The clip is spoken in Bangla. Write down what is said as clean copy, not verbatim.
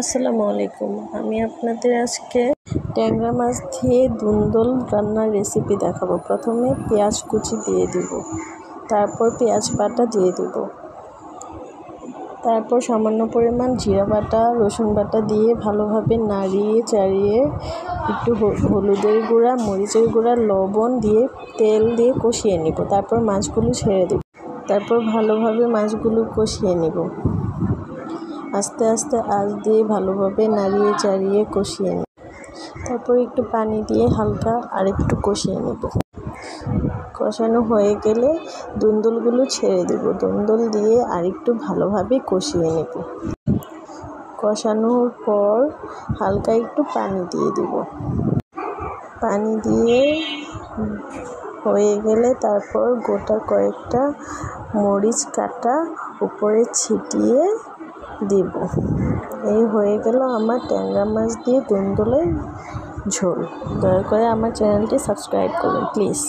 আসসালামু আলাইকুম। আমি আপনাদের আজকে ট্যাংরা মাছ দিয়ে দুন্দল রান্নার রেসিপি দেখাবো। প্রথমে পেঁয়াজ কুচি দিয়ে দিব, তারপর পেঁয়াজ বাটা দিয়ে দিব, তারপর সামান্য পরিমাণ জিরা বাটা রসুন বাটা দিয়ে ভালোভাবে নাড়িয়ে চাড়িয়ে একটু হলুদের গুঁড়া মরিচের গুঁড়া লবণ দিয়ে তেল দিয়ে কষিয়ে নিব। তারপর মাছগুলো ছেড়ে দেব, তারপর ভালোভাবে মাছগুলো কষিয়ে নিব। আস্তে আস্তে আঁচ দিয়ে ভালোভাবে নাড়িয়ে চাড়িয়ে কষিয়ে নিব। তারপর একটু পানি দিয়ে হালকা আরেকটু কষিয়ে নেব। কষানো হয়ে গেলে দুন্দলগুলো ছেড়ে দেব। দুন্দল দিয়ে আরেকটু ভালোভাবে কষিয়ে নেব। কষানোর পর হালকা একটু পানি দিয়ে দেব। পানি দিয়ে হয়ে গেলে তারপর গোটা কয়েকটা মরিচ কাটা উপরে ছিটিয়ে দেব। এই হয়ে গেল আমার ট্যাংরা মাছ দিয়ে দুন্দলের ঝোল। দয়া করে আমার চ্যানেলটি সাবস্ক্রাইব করুন প্লিজ।